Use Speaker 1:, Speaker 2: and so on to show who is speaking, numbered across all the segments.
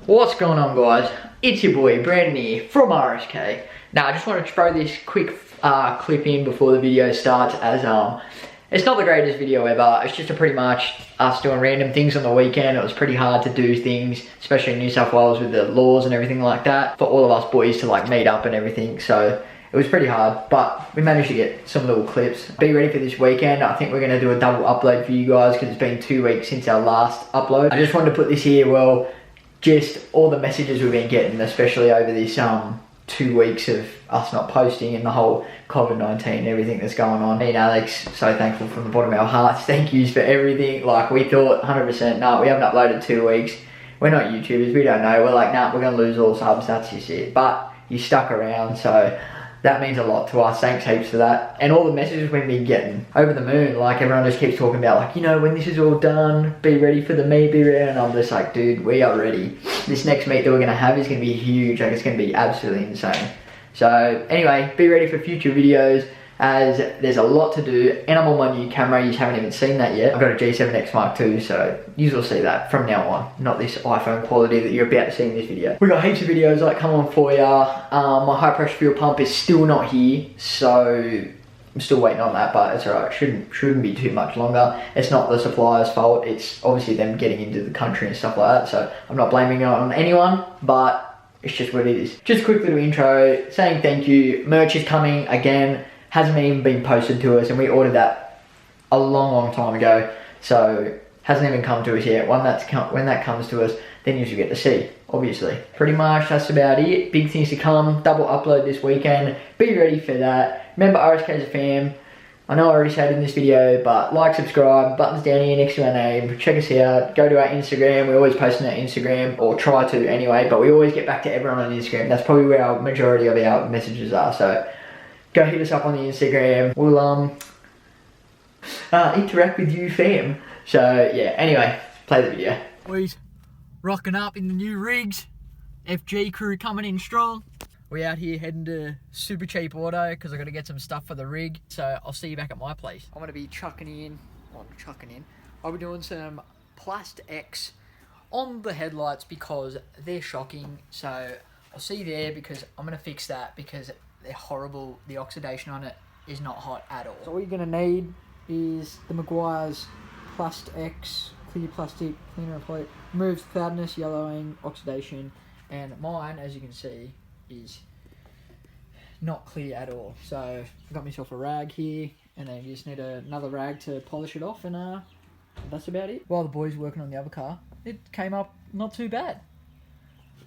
Speaker 1: What's going on, guys? It's your boy Brandon here from RSK. Now I just wanted to throw this quick clip in before the video starts, as it's not the greatest video ever. It's just pretty much us doing random things on the weekend. It was pretty hard to do things, especially in New South Wales with the laws and everything like that, for all of us boys to like meet up and everything. So it was pretty hard, but we managed to get some little clips. Be ready for this weekend. I think we're going to do a double upload for you guys because it's been 2 weeks since our last upload. I just wanted to put this here, well, just all the messages we've been getting, especially over this 2 weeks of us not posting and the whole COVID-19 and everything that's going on. Me and Alex, so thankful from the bottom of our hearts. Thank yous for everything. Like, we thought 100%, no, we haven't uploaded 2 weeks. We're not YouTubers, we don't know. We're like, nah, we're going to lose all subs, that's just it. But you stuck around, so that means a lot to us. Thanks heaps for that. And all the messages we've been getting, over the moon. Like, everyone just keeps talking about, like, you know, when this is all done, be ready for the meet, be ready. And I'm just like, dude, we are ready. This next meet that we're going to have is going to be huge. Like, it's going to be absolutely insane. So anyway, be ready for future videos, as there's a lot to do. And I'm on my new camera. You haven't even seen that yet. I've got a G7X Mark II, so you will see that from now on. Not this iPhone quality that you're about to see in this video. We got heaps of videos like come on for ya. My high pressure fuel pump is still not here, so I'm still waiting on that, but it's alright. Shouldn't be too much longer. It's not the supplier's fault. It's obviously them getting into the country and stuff like that. So I'm not blaming it on anyone, but it's just what it is. Just a quick little intro, saying thank you. Merch is coming again. Hasn't even been posted to us, and we ordered that a long time ago. So hasn't even come to us yet. When that comes to us, then you should get to see, obviously. Pretty much that's about it. Big things to come. Double upload this weekend. Be ready for that. Remember, RSK is a fam. I know I already said it in this video, but like, subscribe, buttons down here next to our name. Check us out. Go to our Instagram. We always post on our Instagram, or try to anyway, but we always get back to everyone on Instagram. That's probably where our majority of our messages are. So go hit us up on the Instagram. We'll interact with you, fam. So yeah, anyway, play the video. Boys, rocking up in the new rigs. FG crew coming in strong. We out here heading to Super Cheap Auto because I got to get some stuff for the rig. So I'll see you back at my place. I'm going to be I'll be doing some Plast X on the headlights because they're shocking. So I'll see you there because I'm going to fix that because they're horrible. The oxidation on it is not hot at all. So all you're going to need is the Maguire's Plast X clear plastic cleaner and plate. Removes cloudiness, yellowing, oxidation, and mine, as you can see, is not clear at all. So I got myself a rag here, and then you just need another rag to polish it off, and that's about it. While the boys were working on the other car, it came up not too bad.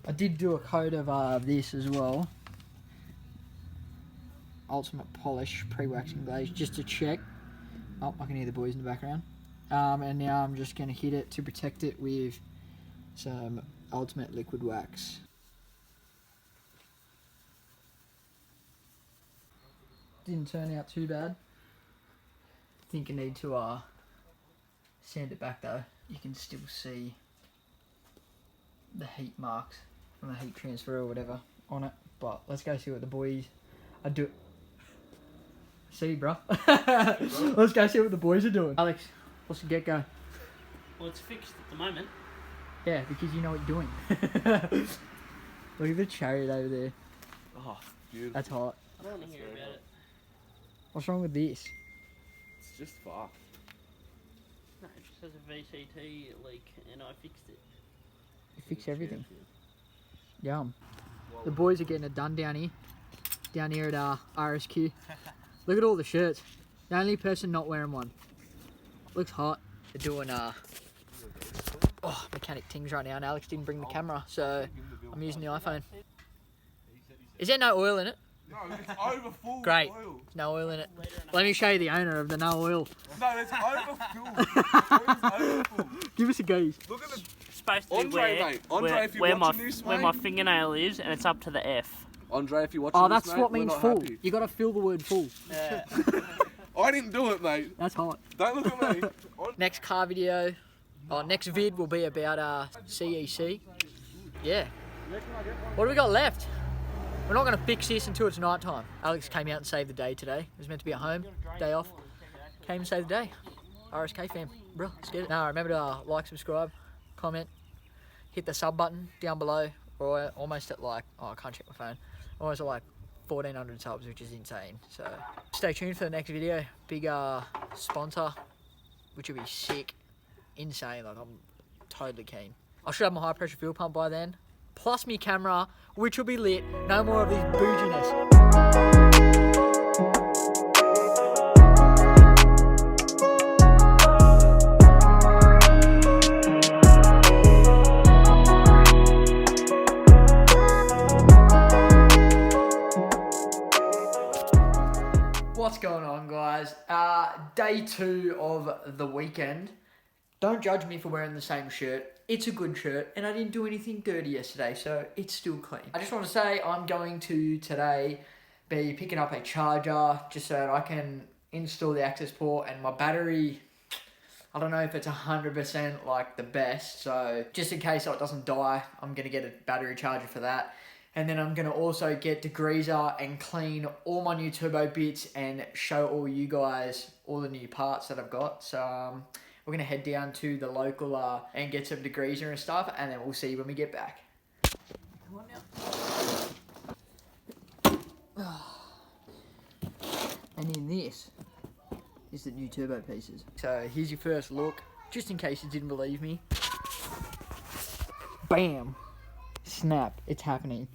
Speaker 1: I did do a coat of this as well, ultimate polish pre-waxing glaze, just to check. Oh, I can hear the boys in the background. And now I'm just going to hit it to protect it with some ultimate liquid wax. Didn't turn out too bad. I think I need to sand it back though. You can still see the heat marks from the heat transfer or whatever on it. But let's go see what the boys are doing. See, bro. Let's go see what the boys are doing. Alex, what's the get-go?
Speaker 2: Well, it's fixed at the moment.
Speaker 1: Yeah, because you know what you're doing. Look at the chariot over there.
Speaker 3: Oh, beautiful.
Speaker 1: That's hot.
Speaker 2: I don't want to hear about it.
Speaker 1: What's wrong with this?
Speaker 3: It's just far.
Speaker 2: No, it just has a VCT leak and I fixed it.
Speaker 1: You fix everything. Yum. The boys are getting it done down here at RSQ. Look at all the shirts. The only person not wearing one. Looks hot. They're doing mechanic things right now, and Alex didn't bring the camera, so I'm using the iPhone. Is there no oil in it?
Speaker 3: No, it's over full.
Speaker 1: Great.
Speaker 3: Oil.
Speaker 1: There's no oil in it. Let me show you the owner of the no oil.
Speaker 3: No, it's over full.
Speaker 1: Give us a gaze.
Speaker 3: Look at the
Speaker 2: It's supposed to be
Speaker 3: Andre, mate. Andre, if you're watching this,
Speaker 2: where
Speaker 3: mate.
Speaker 2: my fingernail is, and it's up to the F.
Speaker 3: Andre, if you're watching
Speaker 1: Oh,
Speaker 3: this,
Speaker 1: that's
Speaker 3: mate,
Speaker 1: what
Speaker 3: we're
Speaker 1: means
Speaker 3: not
Speaker 1: full.
Speaker 3: happy.
Speaker 1: You gotta fill the word full.
Speaker 2: Yeah.
Speaker 3: I didn't do it, mate.
Speaker 1: That's hot.
Speaker 3: Don't look at me.
Speaker 1: Next car video, next vid will be about CEC. Yeah. What do we got left? We're not going to fix this until it's night time. Alex came out and saved the day today. It was meant to be at home, day off. Came and saved the day. RSK fam. Bro, let's get it. Now remember to like, subscribe, comment, hit the sub button down below. We're almost at like, oh, I can't check my phone. Almost at like 1,400 subs, which is insane. So stay tuned for the next video. Big sponsor, which will be sick, insane. Like, I'm totally keen. I should have my high pressure fuel pump by then, plus me camera, which will be lit. No more of this bouginess. What's going on, guys? Day 2 of the weekend. Don't judge me for wearing the same shirt. It's a good shirt, and I didn't do anything dirty yesterday, so it's still clean. I just want to say I'm going to today be picking up a charger just so that I can install the Accessport, and my battery, I don't know if it's 100% like the best, so just in case it doesn't die, I'm going to get a battery charger for that. And then I'm going to also get degreaser and clean all my new turbo bits and show all you guys all the new parts that I've got. So we're going to head down to the local and get some degreaser and stuff, and then we'll see when we get back. Come on now. And in this is the new turbo pieces. So here's your first look, just in case you didn't believe me. Bam! Snap, it's happening.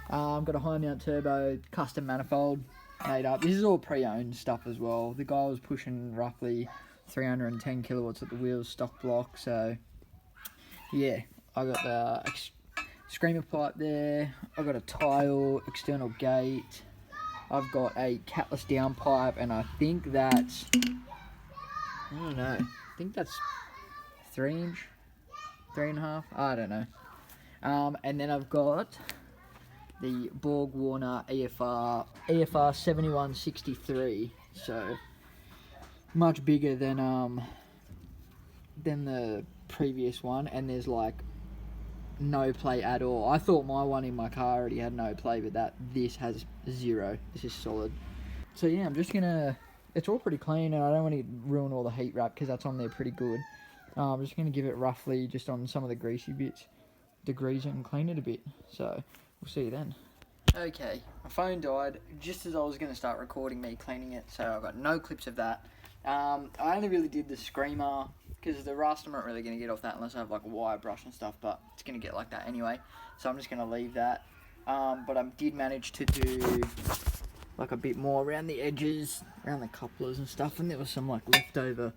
Speaker 1: I've got a high mount turbo, custom manifold made up. This is all pre-owned stuff as well. The guy was pushing roughly 310 kilowatts at the wheels, stock block. So yeah, I got the screamer pipe there. I got a tile, external gate. I've got a catless downpipe, and I think that's, I don't know, I think that's 3 inch, 3.5. I don't know. And then I've got the Borg Warner EFR 7163, so much bigger than the previous one, and there's like no play at all. I thought my one in my car already had no play, but this has 0. This is solid. So yeah, I'm just gonna, it's all pretty clean, and I don't want to ruin all the heat wrap because that's on there pretty good. I'm just gonna give it roughly just on some of the greasy bits, degrease it and clean it a bit. So we'll see you then. Okay, my phone died just as I was going to start recording me cleaning it, so I've got no clips of that. I only really did the screamer because the rust, I'm not really going to get off that unless I have like a wire brush and stuff, but it's going to get like that anyway, so I'm just going to leave that. But I did manage to do like a bit more around the edges, around the couplers and stuff, and there was some like leftover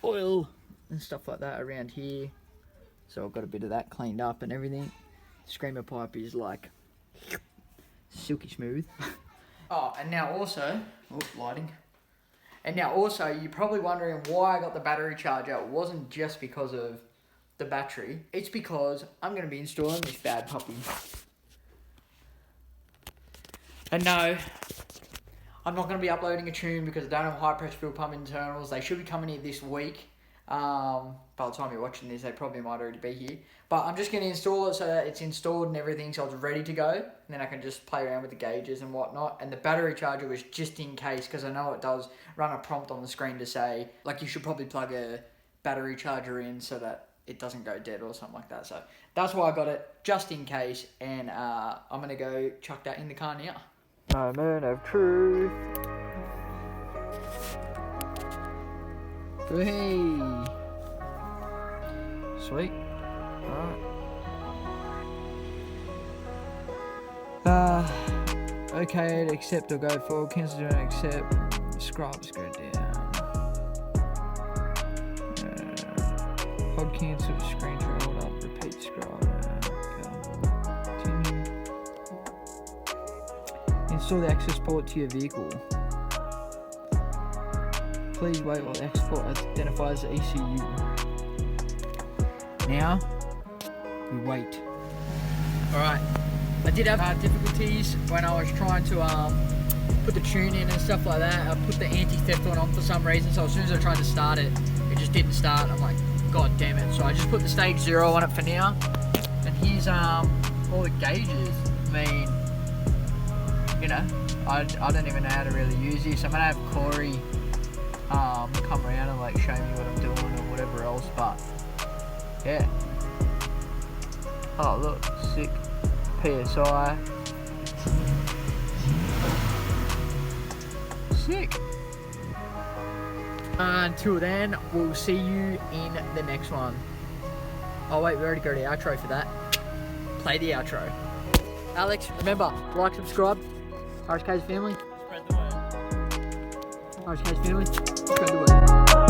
Speaker 1: oil and stuff like that around here. So I've got a bit of that cleaned up and everything. Screamer pipe is like silky smooth. Oh, and now also, lighting. And now also, you're probably wondering why I got the battery charger. It wasn't just because of the battery. It's because I'm going to be installing this bad puppy. And no, I'm not going to be uploading a tune because I don't have high pressure fuel pump internals. They should be coming in this week. By the time you're watching this, they probably might already be here. But I'm just going to install it so that it's installed and everything, so it's ready to go. And then I can just play around with the gauges and whatnot. And the battery charger was just in case, because I know it does run a prompt on the screen to say, like, you should probably plug a battery charger in so that it doesn't go dead or something like that. So that's why I got it, just in case. And I'm going to go chuck that in the car now. Moment of truth. Hey. Sweet. Alright. Okay, accept or go forward. Cancel, don't accept. Scrubs go down. Pod cancel, screen hold up, repeat scroll. Continue. Install the Accessport to your vehicle. Please wait while the Accessport identifies the ECU. Now, we wait. Alright, I did have difficulties when I was trying to put the tune in and stuff like that. I put the anti-theft one on for some reason, so as soon as I tried to start it, it just didn't start. I'm like, god damn it. So I just put the stage 0 on it for now. And here's all the gauges. I mean, you know, I don't even know how to really use this. I'm gonna have Corey come around and like show me what I'm doing or whatever else, but yeah, Oh look, sick. PSI. Sick. Until then, we'll see you in the next one. Oh wait, we already got the outro for that. Play the outro. Alex, remember, like, subscribe. RSK's family.
Speaker 2: Spread the word.
Speaker 1: RSK's family. Spread the word.